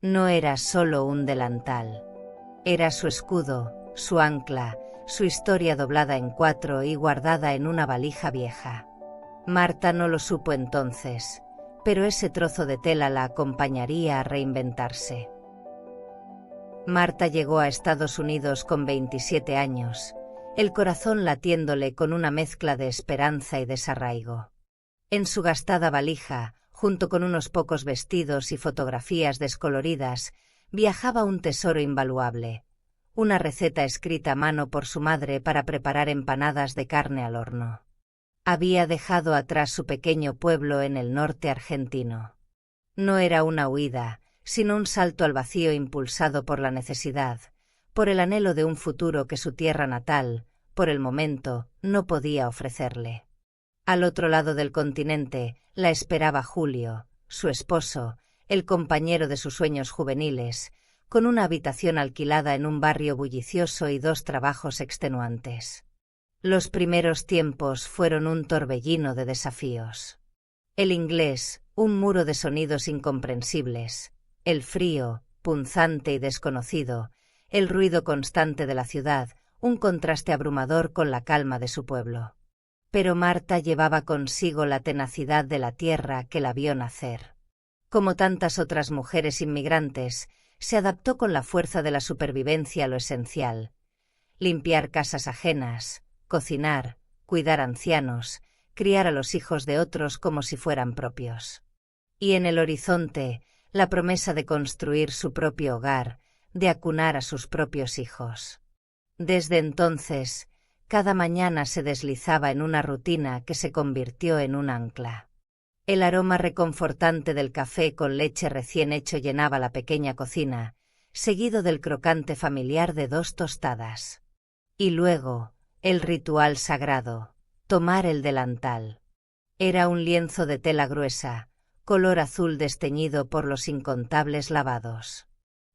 No era solo un delantal. Era su escudo, su ancla, su historia doblada en 4 y guardada en una valija vieja. Marta no lo supo entonces, pero ese trozo de tela la acompañaría a reinventarse. Marta llegó a Estados Unidos con 27 años, el corazón latiéndole con una mezcla de esperanza y desarraigo. En su gastada valija, junto con unos pocos vestidos y fotografías descoloridas, viajaba un tesoro invaluable, una receta escrita a mano por su madre para preparar empanadas de carne al horno. Había dejado atrás su pequeño pueblo en el norte argentino. No era una huida, sino un salto al vacío impulsado por la necesidad, por el anhelo de un futuro que su tierra natal, por el momento, no podía ofrecerle. Al otro lado del continente, la esperaba Julio, su esposo, el compañero de sus sueños juveniles, con una habitación alquilada en un barrio bullicioso y 2 trabajos extenuantes. Los primeros tiempos fueron un torbellino de desafíos. El inglés, un muro de sonidos incomprensibles, el frío, punzante y desconocido, el ruido constante de la ciudad, un contraste abrumador con la calma de su pueblo. Pero Marta llevaba consigo la tenacidad de la tierra que la vio nacer. Como tantas otras mujeres inmigrantes, se adaptó con la fuerza de la supervivencia a lo esencial: limpiar casas ajenas, cocinar, cuidar ancianos, criar a los hijos de otros como si fueran propios. Y en el horizonte, la promesa de construir su propio hogar, de acunar a sus propios hijos. Desde entonces, cada mañana se deslizaba en una rutina que se convirtió en un ancla. El aroma reconfortante del café con leche recién hecho llenaba la pequeña cocina, seguido del crocante familiar de 2 tostadas. Y luego, el ritual sagrado: tomar el delantal. Era un lienzo de tela gruesa, color azul desteñido por los incontables lavados.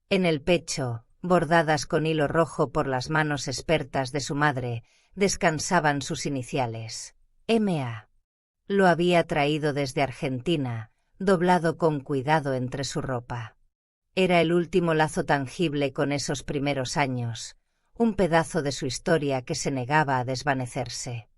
En el pecho, bordadas con hilo rojo por las manos expertas de su madre, descansaban sus iniciales: M.A. Lo había traído desde Argentina, doblado con cuidado entre su ropa. Era el último lazo tangible con esos primeros años, un pedazo de su historia que se negaba a desvanecerse.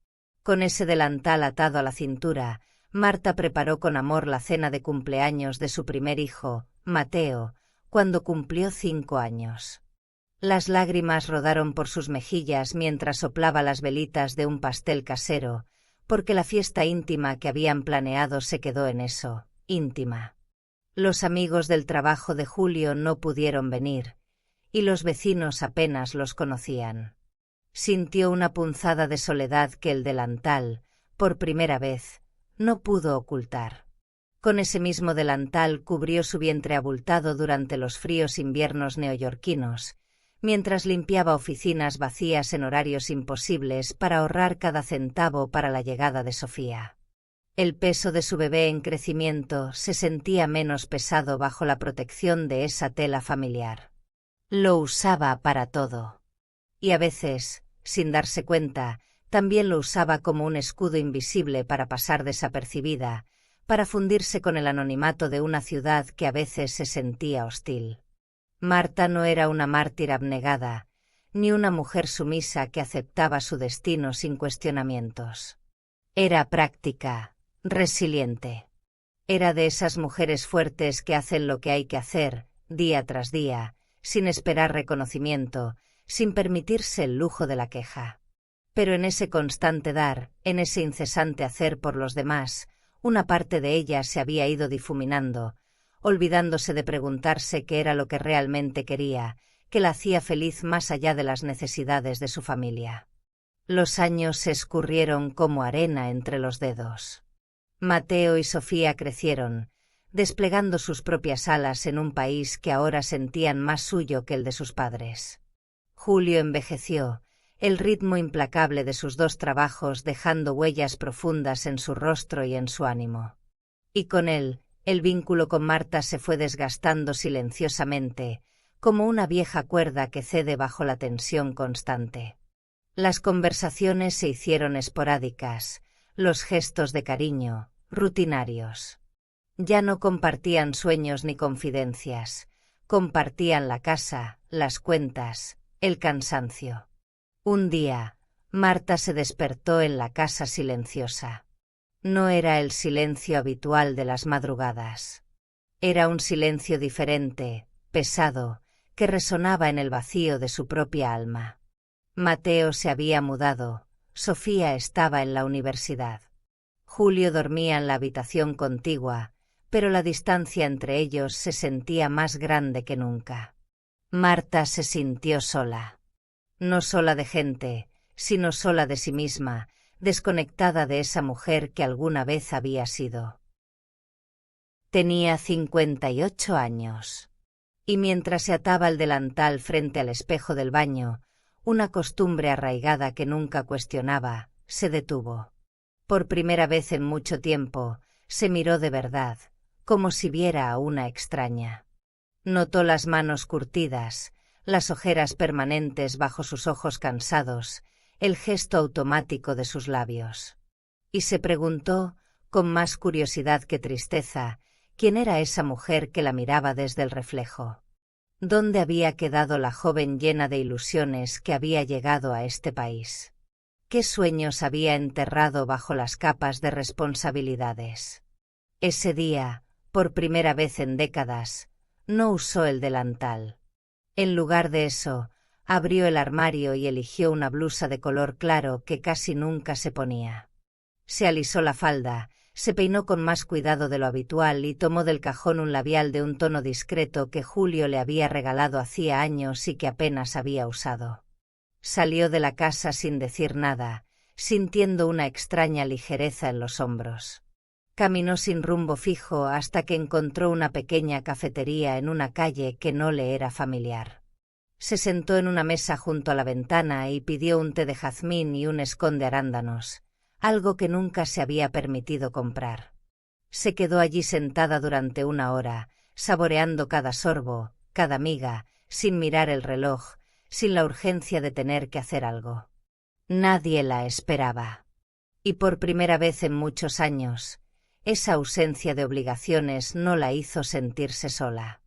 Con ese delantal atado a la cintura, Marta preparó con amor la cena de cumpleaños de su primer hijo, Mateo, cuando cumplió 5 años. Las lágrimas rodaron por sus mejillas mientras soplaba las velitas de un pastel casero, porque la fiesta íntima que habían planeado se quedó en eso, íntima. Los amigos del trabajo de Julio no pudieron venir, y los vecinos apenas los conocían. Sintió una punzada de soledad que el delantal, por primera vez, no pudo ocultar. Con ese mismo delantal cubrió su vientre abultado durante los fríos inviernos neoyorquinos, mientras limpiaba oficinas vacías en horarios imposibles para ahorrar cada centavo para la llegada de Sofía. El peso de su bebé en crecimiento se sentía menos pesado bajo la protección de esa tela familiar. Lo usaba para todo. Y a veces, sin darse cuenta, también lo usaba como un escudo invisible para pasar desapercibida, para fundirse con el anonimato de una ciudad que a veces se sentía hostil. Marta no era una mártir abnegada, ni una mujer sumisa que aceptaba su destino sin cuestionamientos. Era práctica, resiliente. Era de esas mujeres fuertes que hacen lo que hay que hacer, día tras día, sin esperar reconocimiento, sin permitirse el lujo de la queja. Pero en ese constante dar, en ese incesante hacer por los demás, una parte de ella se había ido difuminando, olvidándose de preguntarse qué era lo que realmente quería, que la hacía feliz más allá de las necesidades de su familia. Los años se escurrieron como arena entre los dedos. Mateo y Sofía crecieron, desplegando sus propias alas en un país que ahora sentían más suyo que el de sus padres. Julio envejeció, el ritmo implacable de sus 2 trabajos dejando huellas profundas en su rostro y en su ánimo. Y con él, el vínculo con Marta se fue desgastando silenciosamente, como una vieja cuerda que cede bajo la tensión constante. Las conversaciones se hicieron esporádicas, los gestos de cariño, rutinarios. Ya no compartían sueños ni confidencias, Compartían la casa, las cuentas, el cansancio. Un día, Marta se despertó en la casa silenciosa. No era el silencio habitual de las madrugadas. Era un silencio diferente, pesado, que resonaba en el vacío de su propia alma. Mateo se había mudado, Sofía estaba en la universidad. Julio dormía en la habitación contigua, pero la distancia entre ellos se sentía más grande que nunca. Marta se sintió sola. No sola de gente, sino sola de sí misma, desconectada de esa mujer que alguna vez había sido. Tenía 58 años. Y mientras se ataba el delantal frente al espejo del baño, una costumbre arraigada que nunca cuestionaba, se detuvo. Por primera vez en mucho tiempo, se miró de verdad, como si viera a una extraña. Notó las manos curtidas, las ojeras permanentes bajo sus ojos cansados, el gesto automático de sus labios. Y se preguntó, con más curiosidad que tristeza, quién era esa mujer que la miraba desde el reflejo. ¿Dónde había quedado la joven llena de ilusiones que había llegado a este país? ¿Qué sueños había enterrado bajo las capas de responsabilidades? Ese día, por primera vez en décadas, no usó el delantal. En lugar de eso, abrió el armario y eligió una blusa de color claro que casi nunca se ponía. Se alisó la falda, se peinó con más cuidado de lo habitual y tomó del cajón un labial de un tono discreto que Julio le había regalado hacía años y que apenas había usado. Salió de la casa sin decir nada, sintiendo una extraña ligereza en los hombros. Caminó sin rumbo fijo hasta que encontró una pequeña cafetería en una calle que no le era familiar. Se sentó en una mesa junto a la ventana y pidió un té de jazmín y un escón de arándanos, algo que nunca se había permitido comprar. Se quedó allí sentada durante una hora, saboreando cada sorbo, cada miga, sin mirar el reloj, sin la urgencia de tener que hacer algo. Nadie la esperaba. Y por primera vez en muchos años, esa ausencia de obligaciones no la hizo sentirse sola.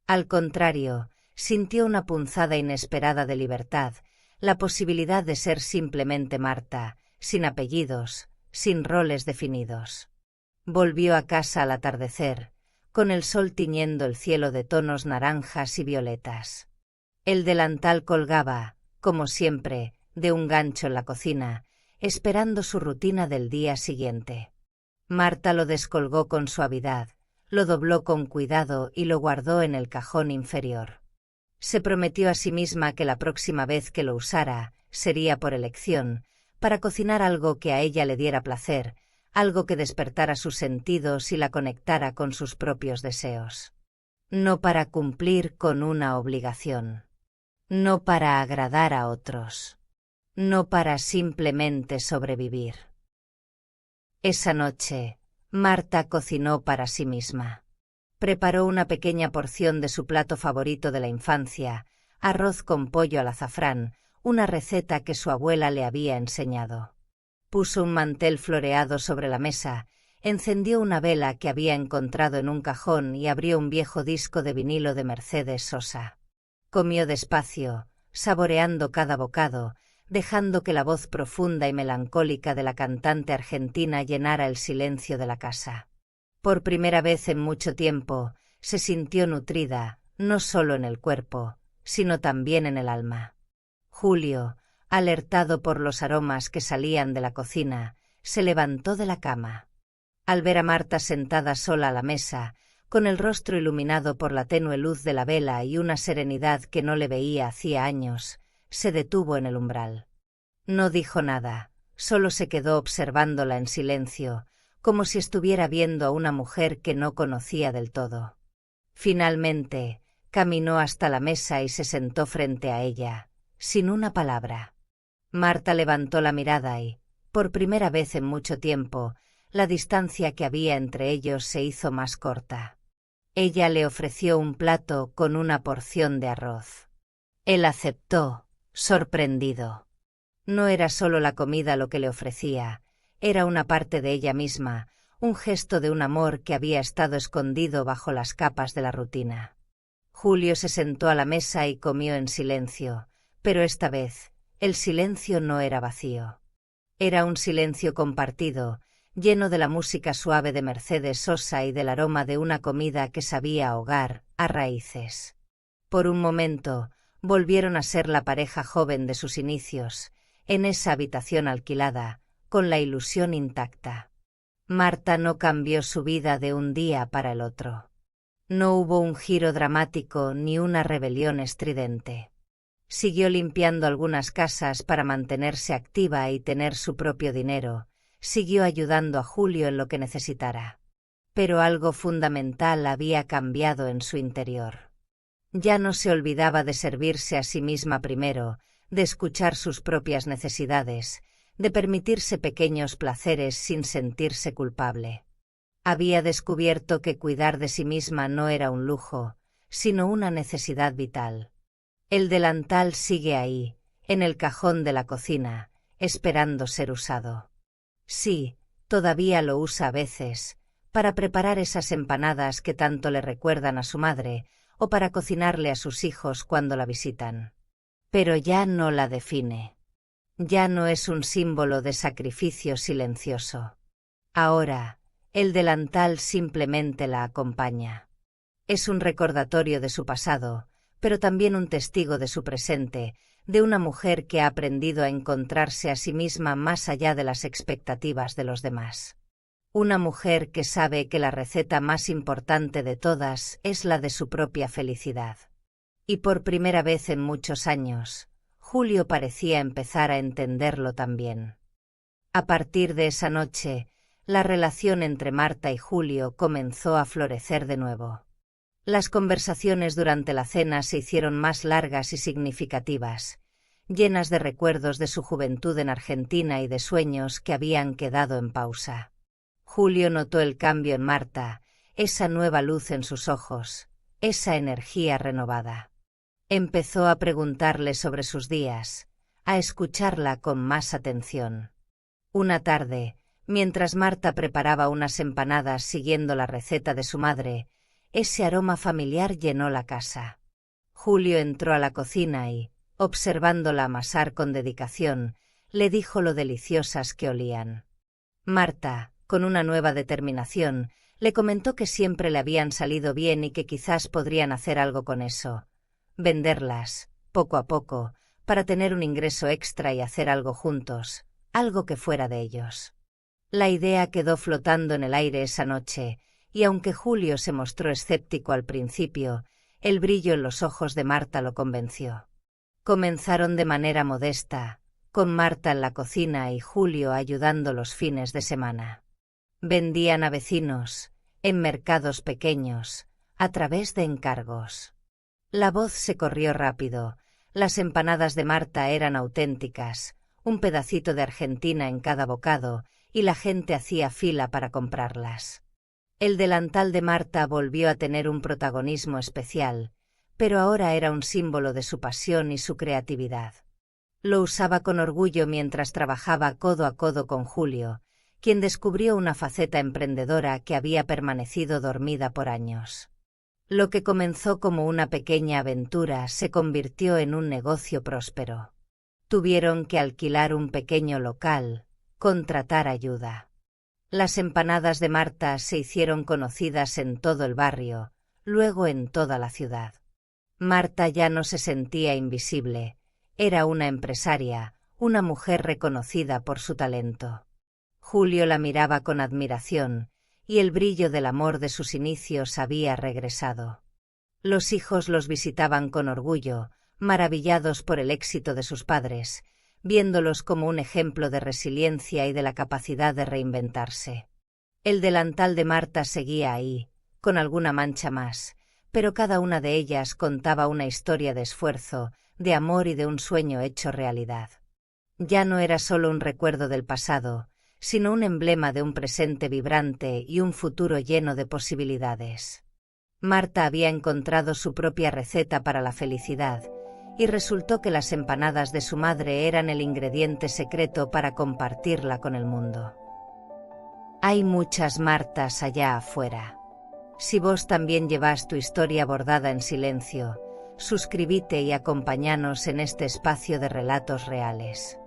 Al contrario, sintió una punzada inesperada de libertad, la posibilidad de ser simplemente Marta, sin apellidos, sin roles definidos. Volvió a casa al atardecer, con el sol tiñendo el cielo de tonos naranjas y violetas. El delantal colgaba, como siempre, de un gancho en la cocina, esperando su rutina del día siguiente. Marta lo descolgó con suavidad, lo dobló con cuidado y lo guardó en el cajón inferior. Se prometió a sí misma que la próxima vez que lo usara, sería por elección, para cocinar algo que a ella le diera placer, algo que despertara sus sentidos y la conectara con sus propios deseos. No para cumplir con una obligación. No para agradar a otros. No para simplemente sobrevivir. Esa noche, Marta cocinó para sí misma. Preparó una pequeña porción de su plato favorito de la infancia, arroz con pollo al azafrán, una receta que su abuela le había enseñado. Puso un mantel floreado sobre la mesa, encendió una vela que había encontrado en un cajón y abrió un viejo disco de vinilo de Mercedes Sosa. Comió despacio, saboreando cada bocado, dejando que la voz profunda y melancólica de la cantante argentina llenara el silencio de la casa. Por primera vez en mucho tiempo, se sintió nutrida, no solo en el cuerpo, sino también en el alma. Julio, alertado por los aromas que salían de la cocina, se levantó de la cama. Al ver a Marta sentada sola a la mesa, con el rostro iluminado por la tenue luz de la vela y una serenidad que no le veía hacía años, se detuvo en el umbral. No dijo nada, solo se quedó observándola en silencio, como si estuviera viendo a una mujer que no conocía del todo. Finalmente, caminó hasta la mesa y se sentó frente a ella, sin una palabra. Marta levantó la mirada y, por primera vez en mucho tiempo, la distancia que había entre ellos se hizo más corta. Ella le ofreció un plato con una porción de arroz. Él aceptó, sorprendido. No era solo la comida lo que le ofrecía, era una parte de ella misma, un gesto de un amor que había estado escondido bajo las capas de la rutina. Julio se sentó a la mesa y comió en silencio, pero esta vez, el silencio no era vacío. Era un silencio compartido, lleno de la música suave de Mercedes Sosa y del aroma de una comida que sabía a hogar, a raíces. Por un momento, volvieron a ser la pareja joven de sus inicios, en esa habitación alquilada, con la ilusión intacta. Marta no cambió su vida de un día para el otro. No hubo un giro dramático ni una rebelión estridente. Siguió limpiando algunas casas para mantenerse activa y tener su propio dinero, siguió ayudando a Julio en lo que necesitara. Pero algo fundamental había cambiado en su interior. Ya no se olvidaba de servirse a sí misma primero, de escuchar sus propias necesidades, de permitirse pequeños placeres sin sentirse culpable. Había descubierto que cuidar de sí misma no era un lujo, sino una necesidad vital. El delantal sigue ahí, en el cajón de la cocina, esperando ser usado. Sí, todavía lo usa a veces, para preparar esas empanadas que tanto le recuerdan a su madre, o para cocinarle a sus hijos cuando la visitan. Pero ya no la define. Ya no es un símbolo de sacrificio silencioso. Ahora, el delantal simplemente la acompaña. Es un recordatorio de su pasado, pero también un testigo de su presente, de una mujer que ha aprendido a encontrarse a sí misma más allá de las expectativas de los demás. Una mujer que sabe que la receta más importante de todas es la de su propia felicidad. Y por primera vez en muchos años, Julio parecía empezar a entenderlo también. A partir de esa noche, la relación entre Marta y Julio comenzó a florecer de nuevo. Las conversaciones durante la cena se hicieron más largas y significativas, llenas de recuerdos de su juventud en Argentina y de sueños que habían quedado en pausa. Julio notó el cambio en Marta, esa nueva luz en sus ojos, esa energía renovada. Empezó a preguntarle sobre sus días, a escucharla con más atención. Una tarde, mientras Marta preparaba unas empanadas siguiendo la receta de su madre, ese aroma familiar llenó la casa. Julio entró a la cocina y, observándola amasar con dedicación, le dijo lo deliciosas que olían. Marta, con una nueva determinación, le comentó que siempre le habían salido bien y que quizás podrían hacer algo con eso. Venderlas, poco a poco, para tener un ingreso extra y hacer algo juntos, algo que fuera de ellos. La idea quedó flotando en el aire esa noche, y aunque Julio se mostró escéptico al principio, el brillo en los ojos de Marta lo convenció. Comenzaron de manera modesta, con Marta en la cocina y Julio ayudando los fines de semana. Vendían a vecinos, en mercados pequeños, a través de encargos. La voz se corrió rápido, las empanadas de Marta eran auténticas, un pedacito de Argentina en cada bocado, y la gente hacía fila para comprarlas. El delantal de Marta volvió a tener un protagonismo especial, pero ahora era un símbolo de su pasión y su creatividad. Lo usaba con orgullo mientras trabajaba codo a codo con Julio, quien descubrió una faceta emprendedora que había permanecido dormida por años. Lo que comenzó como una pequeña aventura se convirtió en un negocio próspero. Tuvieron que alquilar un pequeño local, contratar ayuda. Las empanadas de Marta se hicieron conocidas en todo el barrio, luego en toda la ciudad. Marta ya no se sentía invisible, era una empresaria, una mujer reconocida por su talento. Julio la miraba con admiración, y el brillo del amor de sus inicios había regresado. Los hijos los visitaban con orgullo, maravillados por el éxito de sus padres, viéndolos como un ejemplo de resiliencia y de la capacidad de reinventarse. El delantal de Marta seguía ahí, con alguna mancha más, pero cada una de ellas contaba una historia de esfuerzo, de amor y de un sueño hecho realidad. Ya no era solo un recuerdo del pasado, sino un emblema de un presente vibrante y un futuro lleno de posibilidades. Marta había encontrado su propia receta para la felicidad, y resultó que las empanadas de su madre eran el ingrediente secreto para compartirla con el mundo. Hay muchas Martas allá afuera. Si vos también llevas tu historia bordada en silencio, suscríbete y acompáñanos en este espacio de relatos reales.